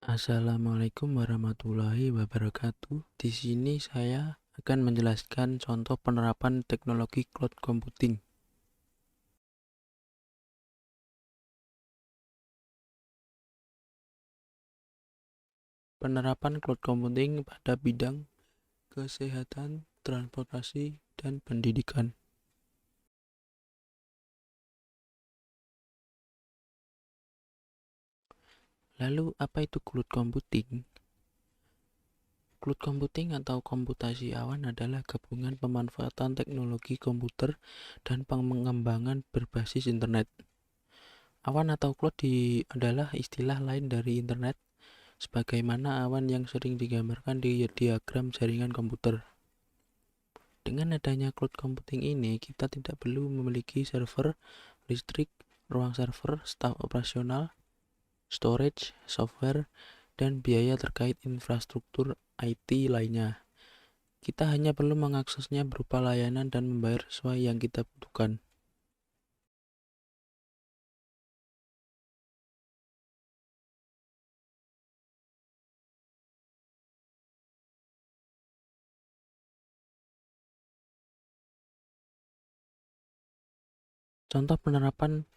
Assalamualaikum warahmatullahi wabarakatuh. Di sini saya akan menjelaskan contoh penerapan teknologi cloud computing. Penerapan cloud computing pada bidang kesehatan, transportasi, dan pendidikan. Lalu, apa itu cloud computing? Cloud computing atau komputasi awan adalah gabungan pemanfaatan teknologi komputer dan pengembangan berbasis internet. Awan atau cloud adalah istilah lain dari internet, sebagaimana awan yang sering digambarkan di diagram jaringan komputer. Dengan adanya cloud computing ini, kita tidak perlu memiliki server, listrik, ruang server, staf operasional, storage, software, dan biaya terkait infrastruktur IT lainnya. Kita hanya perlu mengaksesnya berupa layanan dan membayar sesuai yang kita butuhkan. Contoh penerapan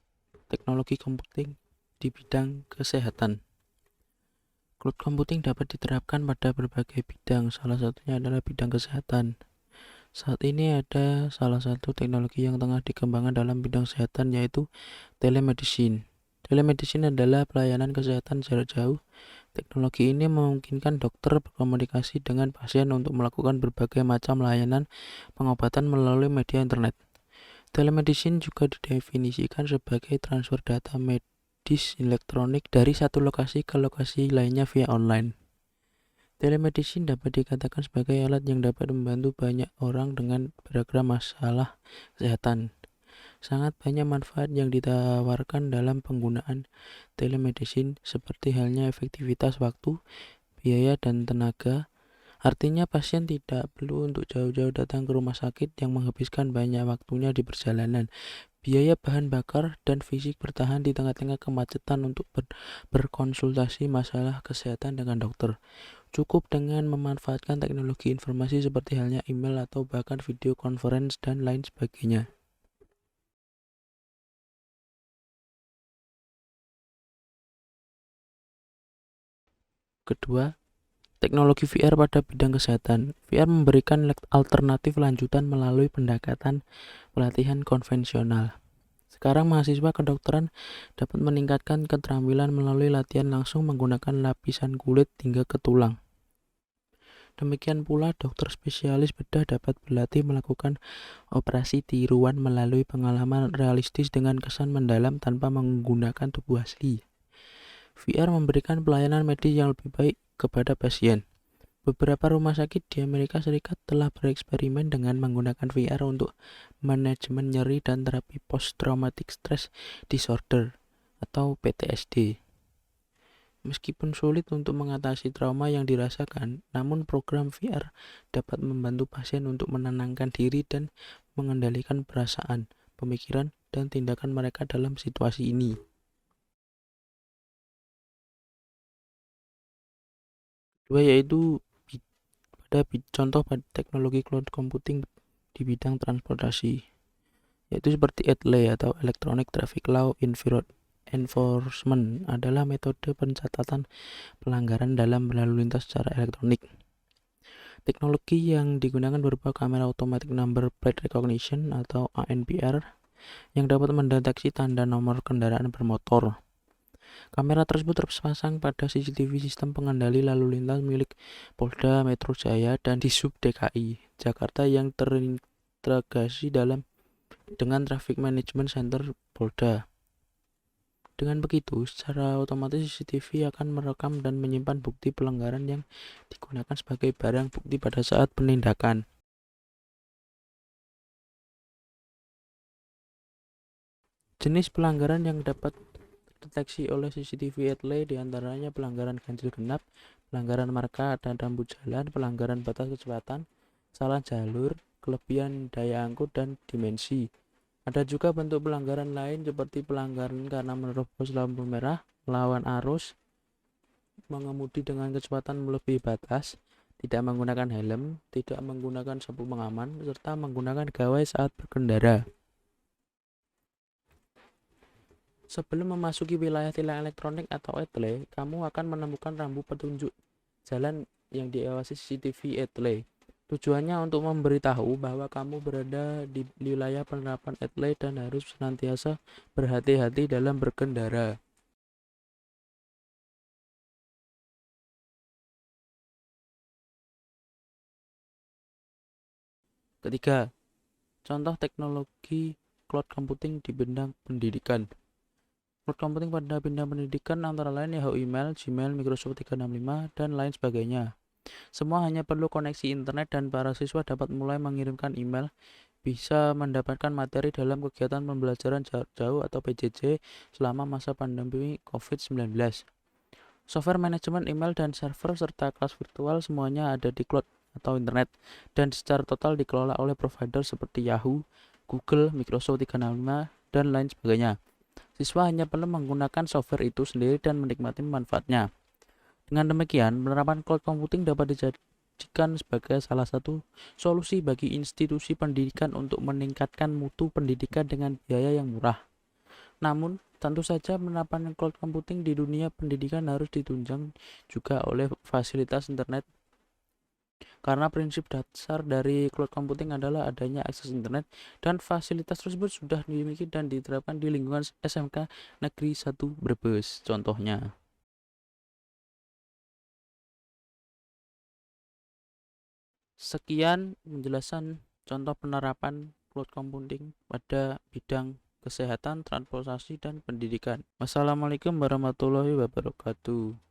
teknologi computing di bidang kesehatan. Cloud computing dapat diterapkan pada berbagai bidang, salah satunya adalah bidang kesehatan. Saat ini ada salah satu teknologi yang tengah dikembangkan dalam bidang kesehatan, yaitu telemedicine. Telemedicine adalah pelayanan kesehatan jarak jauh. Teknologi ini memungkinkan dokter berkomunikasi dengan pasien untuk melakukan berbagai macam layanan pengobatan melalui media internet. Telemedicine juga didefinisikan sebagai transfer data medis elektronik dari satu lokasi ke lokasi lainnya via online. Telemedicine dapat dikatakan sebagai alat yang dapat membantu banyak orang dengan beragam masalah kesehatan. Sangat banyak manfaat yang ditawarkan dalam penggunaan telemedicine, seperti halnya efektivitas waktu, biaya, dan tenaga. Artinya pasien tidak perlu untuk jauh-jauh datang ke rumah sakit yang menghabiskan banyak waktunya di perjalanan, biaya bahan bakar, dan fisik bertahan di tengah-tengah kemacetan untuk berkonsultasi masalah kesehatan dengan dokter. Cukup dengan memanfaatkan teknologi informasi seperti halnya email atau bahkan video conference dan lain sebagainya. Kedua, teknologi VR pada bidang kesehatan. VR memberikan alternatif lanjutan melalui pendekatan pelatihan konvensional. Sekarang mahasiswa kedokteran dapat meningkatkan keterampilan melalui latihan langsung menggunakan lapisan kulit hingga ke tulang. Demikian pula dokter spesialis bedah dapat berlatih melakukan operasi tiruan melalui pengalaman realistis dengan kesan mendalam tanpa menggunakan tubuh asli. VR memberikan pelayanan medis yang lebih baik kepada pasien. Beberapa rumah sakit di Amerika Serikat telah bereksperimen dengan menggunakan VR untuk manajemen nyeri dan terapi post-traumatic stress disorder atau PTSD. Meskipun sulit untuk mengatasi trauma yang dirasakan, namun program VR dapat membantu pasien untuk menenangkan diri dan mengendalikan perasaan, pemikiran, dan tindakan mereka dalam situasi ini. Kedua yaitu contoh pada teknologi cloud computing di bidang transportasi, yaitu seperti ETLA atau Electronic Traffic Law Enforcement adalah metode pencatatan pelanggaran dalam berlalu lintas secara elektronik. Teknologi yang digunakan berupa kamera Automatic Number Plate Recognition atau ANPR yang dapat mendeteksi tanda nomor kendaraan bermotor. Kamera tersebut terpasang pada CCTV sistem pengendali lalu lintas milik Polda Metro Jaya dan Dishub DKI Jakarta yang terintegrasi dengan Traffic Management Center Polda. Dengan begitu, secara otomatis CCTV akan merekam dan menyimpan bukti pelanggaran yang digunakan sebagai barang bukti pada saat penindakan. Jenis pelanggaran yang dapat terdeteksi oleh CCTV ETLA diantaranya pelanggaran ganjil genap, pelanggaran marka dan rambu jalan, pelanggaran batas kecepatan, salah jalur, kelebihan daya angkut, dan dimensi. Ada juga bentuk pelanggaran lain seperti pelanggaran karena menerobos lampu merah, melawan arus, mengemudi dengan kecepatan melebihi batas, tidak menggunakan helm, tidak menggunakan sabuk pengaman, serta menggunakan gawai saat berkendara. Sebelum memasuki wilayah tilang elektronik atau etle, kamu akan menemukan rambu petunjuk jalan yang diawasi CCTV etle. Tujuannya untuk memberitahu bahwa kamu berada di wilayah penerapan etle dan harus senantiasa berhati-hati dalam berkendara. Ketiga, contoh teknologi cloud computing di bidang pendidikan. Cloud computing pada bidang pendidikan antara lain Yahoo Email, Gmail, Microsoft 365, dan lain sebagainya. Semua hanya perlu koneksi internet dan para siswa dapat mulai mengirimkan email, bisa mendapatkan materi dalam kegiatan pembelajaran jarak jauh atau PJJ selama masa pandemi COVID-19. Software manajemen email dan server serta kelas virtual semuanya ada di cloud atau internet dan secara total dikelola oleh provider seperti Yahoo, Google, Microsoft 365, dan lain sebagainya. Siswa hanya perlu menggunakan software itu sendiri dan menikmati manfaatnya. Dengan demikian, penerapan cloud computing dapat dijadikan sebagai salah satu solusi bagi institusi pendidikan untuk meningkatkan mutu pendidikan dengan biaya yang murah. Namun, tentu saja penerapan cloud computing di dunia pendidikan harus ditunjang juga oleh fasilitas internet karena prinsip dasar dari cloud computing adalah adanya akses internet dan fasilitas tersebut sudah dimiliki dan diterapkan di lingkungan SMK Negeri 1 Brebes contohnya. Sekian penjelasan contoh penerapan cloud computing pada bidang kesehatan, transportasi, dan pendidikan. Wassalamualaikum warahmatullahi wabarakatuh.